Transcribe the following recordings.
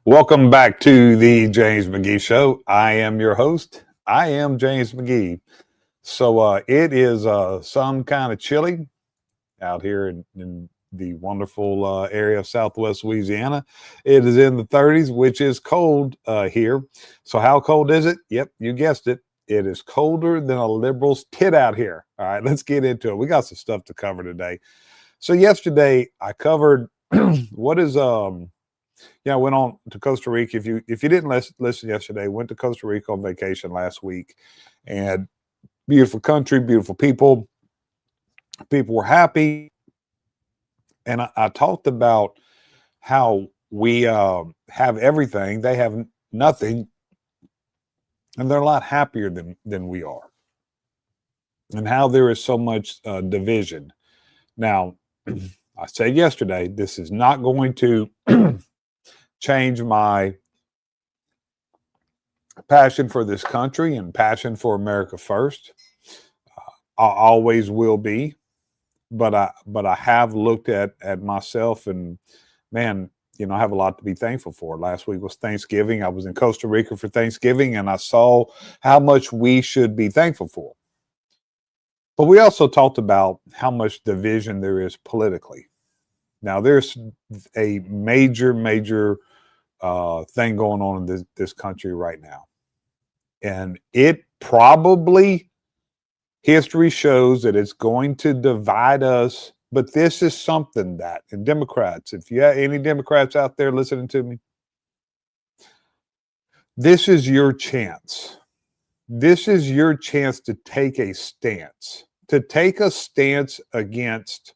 Welcome back to the James McGee Show. I am your host. I am James McGee. So it is some kind of chilly out here in the wonderful area of Southwest Louisiana. It is in the 30s, which is cold here. So how cold is it? Yep, you guessed it. It is colder than a liberal's tit out here. All right, let's get into it. We got some stuff to cover today. So yesterday I covered what is I went on to Costa Rica. If you didn't listen yesterday, went to Costa Rica on vacation last week, and beautiful country, beautiful people. People were happy, and I talked about how we have everything, they have nothing, and they're a lot happier than we are, and how there is so much division. Now, I said yesterday, this is not going to change my passion for this country and passion for America first. I always will be, but I have looked at myself, and man, I have a lot to be thankful for. Last week was Thanksgiving. I was in Costa Rica for Thanksgiving, and I saw how much we should be thankful for. But we also talked about how much division there is politically. Now, there's a major thing going on in this country right now. And it probably, history shows that it's going to divide us. But this is something that, and Democrats, if you have any Democrats out there listening to me, this is your chance. This is your chance to take a stance, against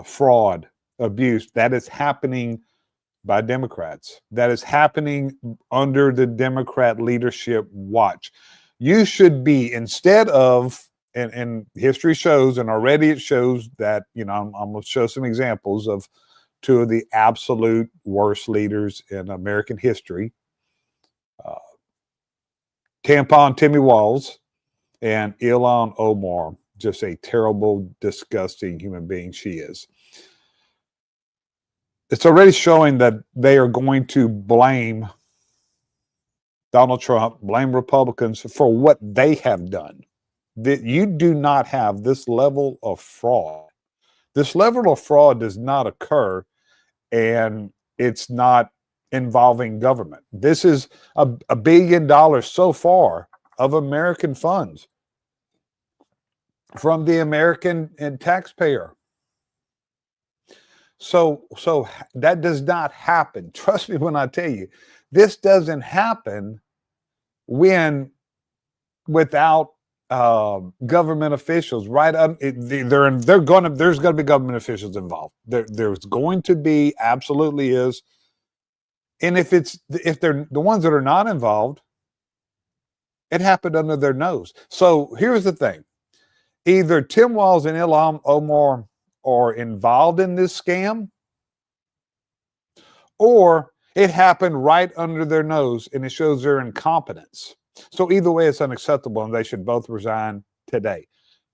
fraud, abuse that is happening by Democrats, that is happening under the Democrat leadership watch. You should be, instead of, and history shows, and already it shows that, I'm going to show some examples of two of the absolute worst leaders in American history, Tampon Timmy Walls and Ilhan Omar. Just a terrible, disgusting human being she is. It's already showing that they are going to blame Donald Trump, blame Republicans for what they have done. That you do not have this level of fraud. This level of fraud does not occur, and it's not involving government. This is $1 billion so far of American funds from the American and taxpayer. So that does not happen. Trust me when I tell you, this doesn't happen without government officials, right? There's going to be government officials involved. There's going to be, absolutely is. And if they're the ones that are not involved, it happened under their nose. So here's the thing: either Tim Walz and Ilhan Omar are involved in this scam, or it happened right under their nose, and it shows their incompetence. So either way, it's unacceptable, and they should both resign today.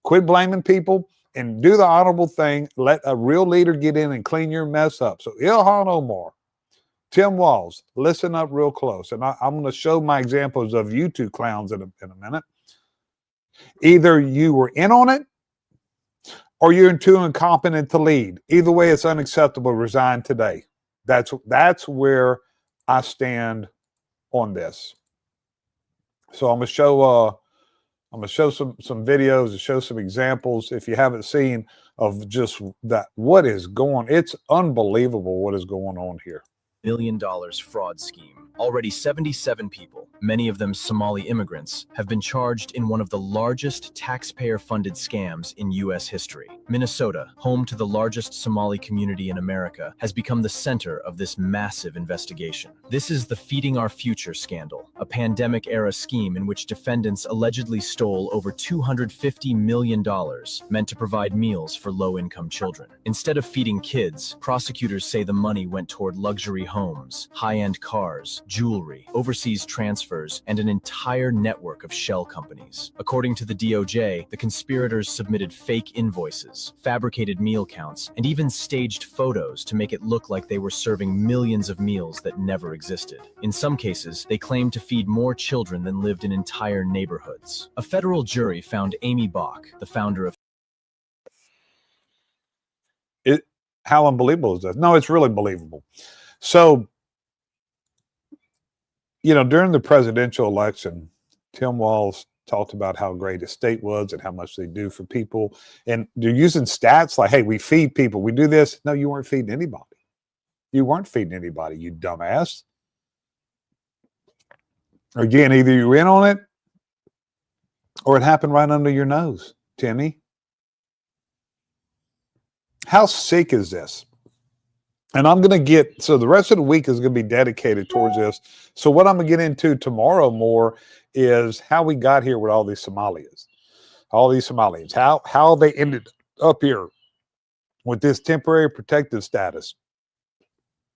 Quit blaming people and do the honorable thing. Let a real leader get in and clean your mess up. So Ilhan Omar, Tim Walz, listen up real close. And I'm going to show my examples of you two clowns in a minute. Either you were in on it, or you're too incompetent to lead. Either way, it's unacceptable. Resign today. That's where I stand on this. So I'm gonna show some videos and show some examples, if you haven't seen, of just that, what is going. It's unbelievable what is going on here. $1 million fraud scheme. Already 77 people, many of them Somali immigrants, have been charged in one of the largest taxpayer-funded scams in U.S. history. Minnesota, home to the largest Somali community in America, has become the center of this massive investigation. This is the Feeding Our Future scandal, a pandemic-era scheme in which defendants allegedly stole over $250 million meant to provide meals for low-income children. Instead of feeding kids, prosecutors say the money went toward luxury homes, high-end cars, jewelry, overseas transfers, and an entire network of shell companies. According to the DOJ, the conspirators submitted fake invoices, fabricated meal counts, and even staged photos to make it look like they were serving millions of meals that never existed. In some cases, they claimed to feed more children than lived in entire neighborhoods. A federal jury found Amy Bach, the founder of How unbelievable is that? No, it's really believable. So, during the presidential election, Tim Walz talked about how great his state was and how much they do for people. And they're using stats like, hey, we feed people, we do this. No, you weren't feeding anybody. You weren't feeding anybody, you dumbass. Again, either you're in on it or it happened right under your nose, Timmy. How sick is this? And I'm going to so the rest of the week is going to be dedicated towards this. So what I'm going to get into tomorrow more is how we got here with all these Somalians, how they ended up here with this temporary protective status.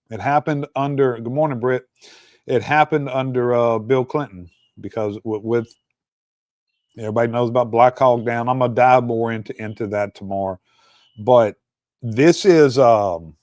It happened under, good morning, Britt. It happened under Bill Clinton because with everybody knows about Black Hawk Down. I'm going to dive more into that tomorrow. But this is happening.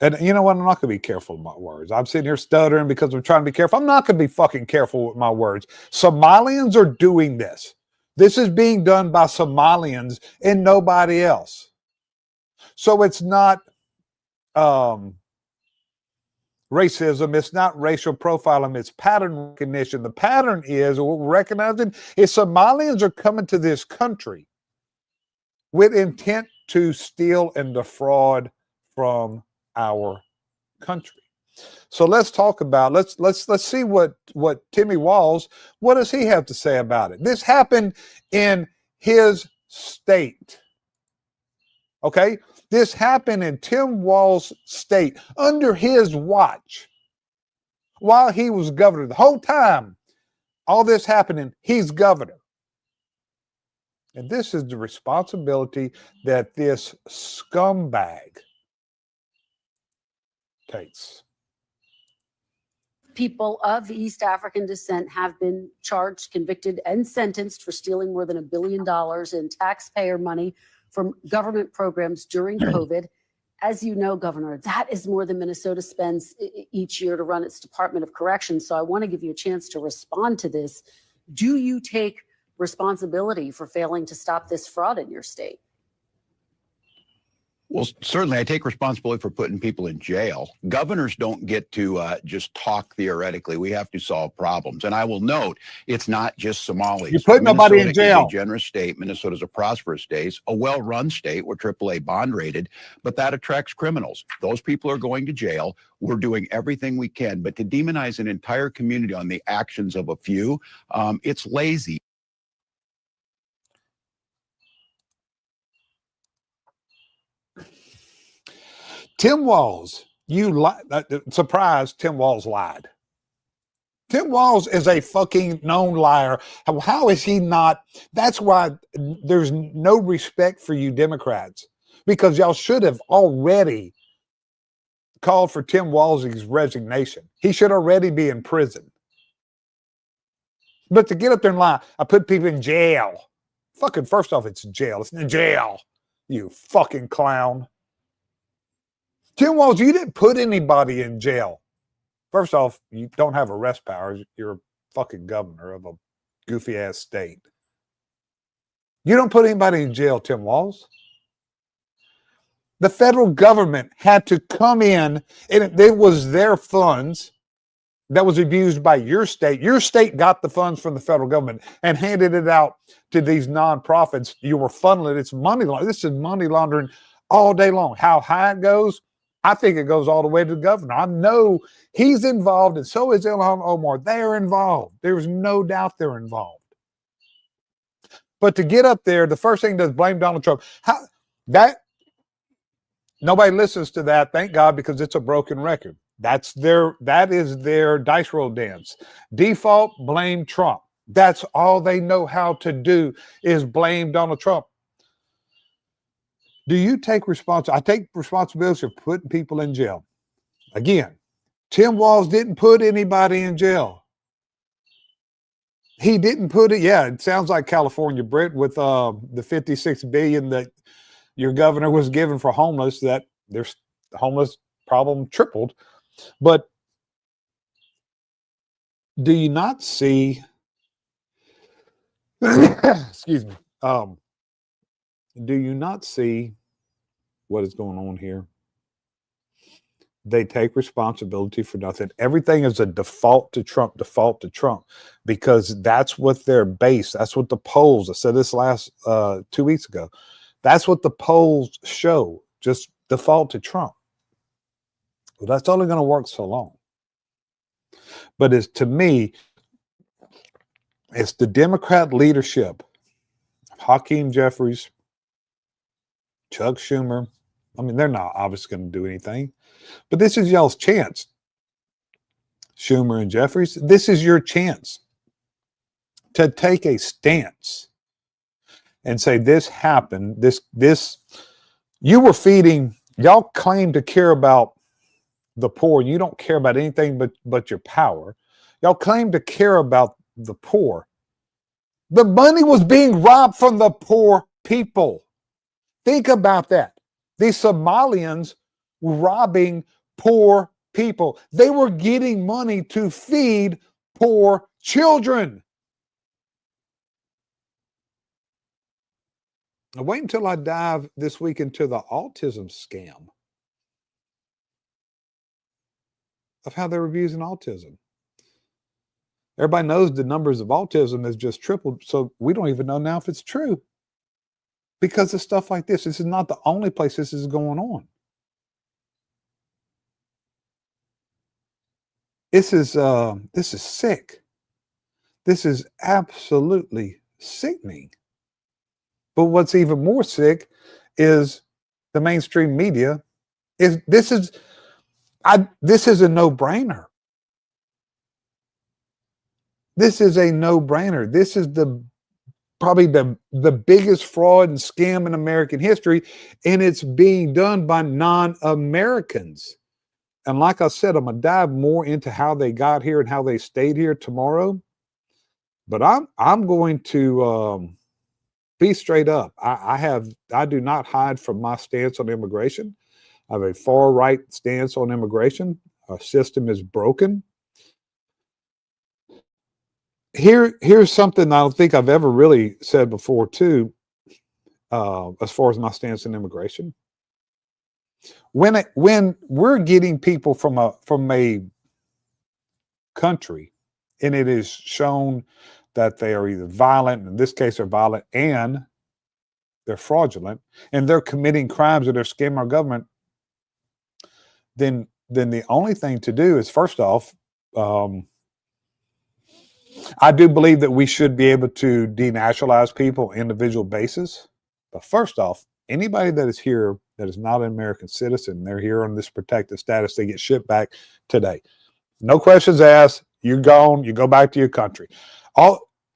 And you know what? I'm not going to be careful with my words. I'm sitting here stuttering because I'm trying to be careful. I'm not going to be fucking careful with my words. Somalians are doing this. This is being done by Somalians and nobody else. So it's not racism. It's not racial profiling. It's pattern recognition. The pattern is, what we're recognizing is Somalians are coming to this country with intent to steal and defraud from our country. So let's talk about, let's see what Timmy Walz, what does he have to say about it? This happened in his state. Okay? This happened in Tim Walz's state under his watch while he was governor. The whole time all this happening, he's governor. And this is the responsibility that this scumbag takes. People of East African descent have been charged, convicted, and sentenced for stealing more than $1 billion in taxpayer money from government programs during COVID. As you know, Governor, that is more than Minnesota spends each year to run its Department of Corrections. So I want to give you a chance to respond to this. Do you take responsibility for failing to stop this fraud in your state? Well, certainly I take responsibility for putting people in jail. Governors don't get to just talk theoretically. We have to solve problems. And I will note, it's not just Somalis. You put nobody in jail. Is a generous state. Minnesota is a prosperous state, a well-run state. We're AAA bond rated, but that attracts criminals. Those people are going to jail. We're doing everything we can. But to demonize an entire community on the actions of a few, it's lazy. Tim Walz, surprise, Tim Walz lied. Tim Walz is a fucking known liar. How is he not? That's why there's no respect for you Democrats, because y'all should have already called for Tim Walz's resignation. He should already be in prison. But to get up there and lie, I put people in jail. Fucking, first off, it's jail. It's in jail, you fucking clown. Tim Walz, you didn't put anybody in jail. First off, you don't have arrest powers. You're a fucking governor of a goofy ass state. You don't put anybody in jail, Tim Walz. The federal government had to come in, and it was their funds that was abused by your state. Your state got the funds from the federal government and handed it out to these nonprofits. You were funneling. It's money laundering. This is money laundering all day long. How high it goes, I think it goes all the way to the governor. I know he's involved, and so is Ilhan Omar. They're involved. There's no doubt they're involved. But to get up there, the first thing does blame Donald Trump. Nobody listens to that, thank God, because it's a broken record. That is their dice roll dance. Default, blame Trump. That's all they know how to do is blame Donald Trump. Do you take responsibility? I take responsibility for putting people in jail. Again, Tim Walz didn't put anybody in jail. He didn't put it. Yeah, it sounds like California, Britt, with the 56 billion that your governor was given for homeless, that there's the homeless problem tripled. But do you not see, excuse me, do you not see what is going on here? They take responsibility for nothing. Everything is a default to Trump, because that's what their base, that's what the polls, I said this last 2 weeks ago, that's what the polls show, just default to Trump. Well, that's only going to work so long. But to me, it's the Democrat leadership, Hakeem Jeffries, Chuck Schumer. I mean, they're not obviously going to do anything, but this is y'all's chance. Schumer and Jeffries, this is your chance to take a stance and say this happened. This you were feeding. Y'all claim to care about the poor. You don't care about anything but your power. Y'all claim to care about the poor. The money was being robbed from the poor people. Think about that. These Somalians were robbing poor people. They were getting money to feed poor children. Now wait until I dive this week into the autism scam of how they're abusing autism. Everybody knows the numbers of autism has just tripled, so we don't even know now if it's true. Because of stuff like this. This is not the only place this is going on. This is sick. This is absolutely sickening. But what's even more sick is the mainstream media. This is a no-brainer. This is a no-brainer. This is probably the biggest fraud and scam in American history, and it's being done by non-Americans. And like I said, I'm gonna dive more into how they got here and how they stayed here tomorrow. But I'm going to be straight up. I do not hide from my stance on immigration. I have a far right stance on immigration. Our system is broken. Here's something I don't think I've ever really said before too, as far as my stance on immigration. When we're getting people from a country, and it is shown that they are either violent, in this case they're violent, and they're fraudulent, and they're committing crimes or they're scamming our government, then the only thing to do is, first off, I do believe that we should be able to denaturalize people on an individual basis. But first off, anybody that is here that is not an American citizen, they're here on this protected status, they get shipped back today. No questions asked. You're gone. You go back to your country.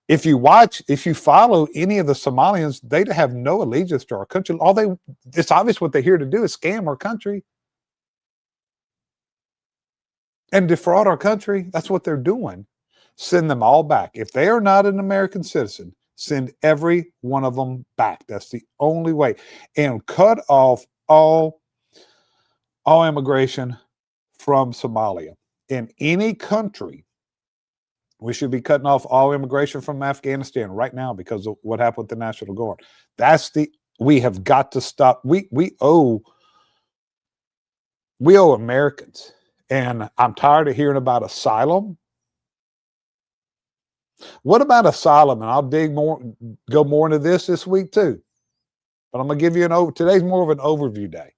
If you follow any of the Somalians, they have no allegiance to our country. It's obvious what they're here to do is scam our country and defraud our country. That's what they're doing. Send them all back. If they are not an American citizen, send every one of them back. That's the only way. And cut off all immigration from Somalia. In any country, we should be cutting off all immigration from Afghanistan right now because of what happened with the National Guard. We have got to stop. We owe Americans. And I'm tired of hearing about asylum. What about asylum? And I'll go more into this week too. But I'm going to give you today's more of an overview day.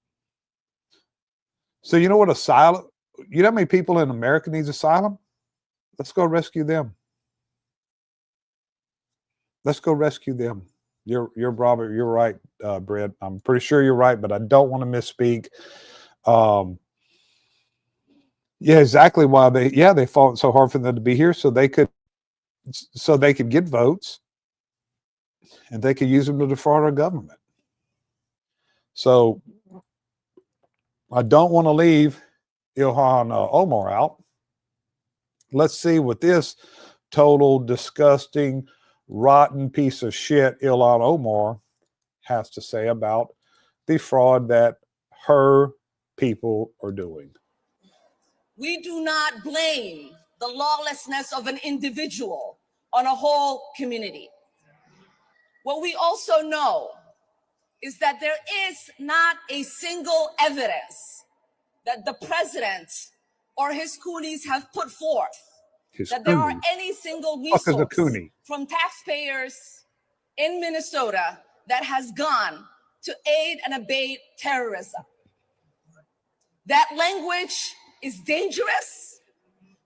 So you know what asylum, you know how many people in America needs asylum? Let's go rescue them. Let's go rescue them. You're Robert. You're right, Brett. I'm pretty sure you're right, but I don't want to misspeak. Yeah, exactly why they fought so hard for them to be here so they could get votes and they could use them to defraud our government. So I don't want to leave Ilhan Omar out. Let's see what this total disgusting, rotten piece of shit Ilhan Omar has to say about the fraud that her people are doing. We do not blame the lawlessness of an individual on a whole community. What we also know is that there is not a single evidence that the president or his coonies have put forth that there are any single resource from taxpayers in Minnesota that has gone to aid and abet terrorism. That language is dangerous.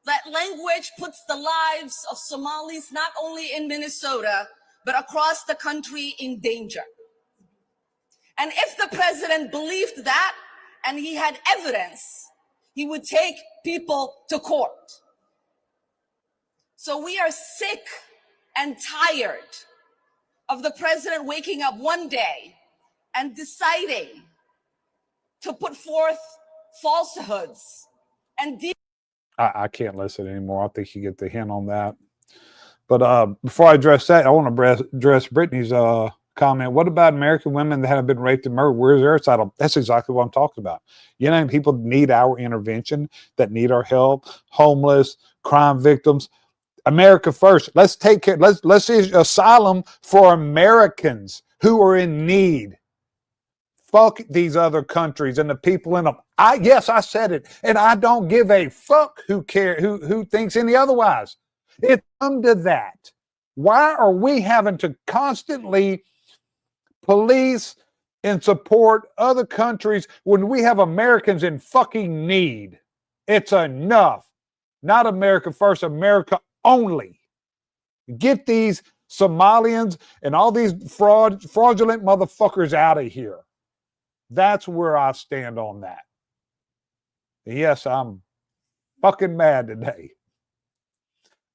That language puts the lives of Somalis, not only in Minnesota, but across the country, in danger. And if the president believed that and he had evidence, he would take people to court. So we are sick and tired of the president waking up one day and deciding to put forth falsehoods and I can't listen anymore. I think you get the hint on that. But before I address that, I want to address Brittany's comment. What about American women that have been raped and murdered? Where's their side? That's exactly what I'm talking about. You know, people need our intervention, that need our help. Homeless, crime victims. America first. Let's take care. Let's issue asylum for Americans who are in need. Fuck these other countries and the people in them. Yes, I said it, and I don't give a fuck who thinks any otherwise. It's come to that. Why are we having to constantly police and support other countries when we have Americans in fucking need? It's enough. Not America first, America only. Get these Somalians and all these fraudulent motherfuckers out of here. That's where I stand on that. Yes, I'm fucking mad today.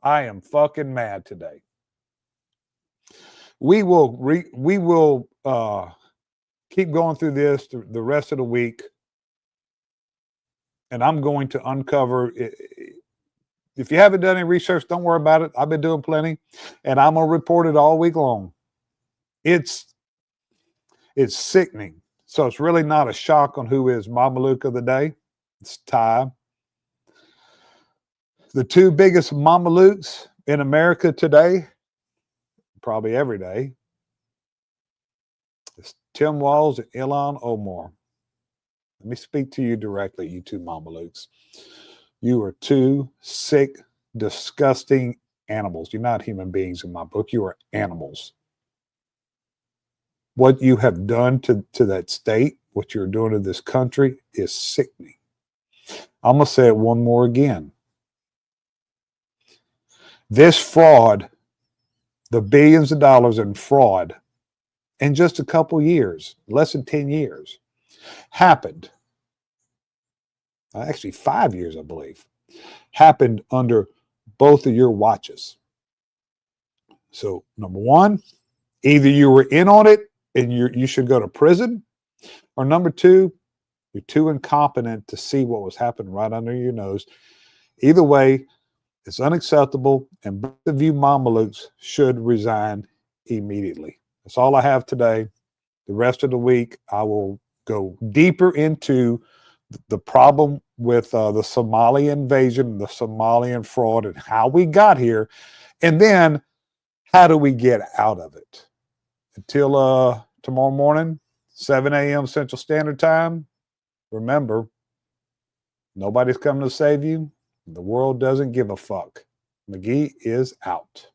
I am fucking mad today. We will keep going through this the rest of the week, and I'm going to uncover. If you haven't done any research, don't worry about it. I've been doing plenty, and I'm gonna report it all week long. It's sickening. So it's really not a shock on who is Mameluke of the day. It's Ty. The two biggest Mamelukes in America today, probably every day, is Tim Walz and Ilhan Omar. Let me speak to you directly, you two Mamelukes. You are two sick, disgusting animals. You're not human beings in my book. You are animals. What you have done to that state, what you're doing to this country is sickening. I'm going to say it one more again. This fraud, the billions of dollars in fraud in just a couple years, less than 10 years, happened. Actually, 5 years, I believe, happened under both of your watches. So, number one, either you were in on it and you should go to prison, or number two, you're too incompetent to see what was happening right under your nose. Either way, it's unacceptable, and both of you Mamelukes should resign immediately. That's all I have today. The rest of the week, I will go deeper into the problem with the Somali invasion, the Somalian fraud, and how we got here, and then how do we get out of it. Until tomorrow morning, 7 a.m. Central Standard Time, remember, nobody's coming to save you. The world doesn't give a fuck. McGee is out.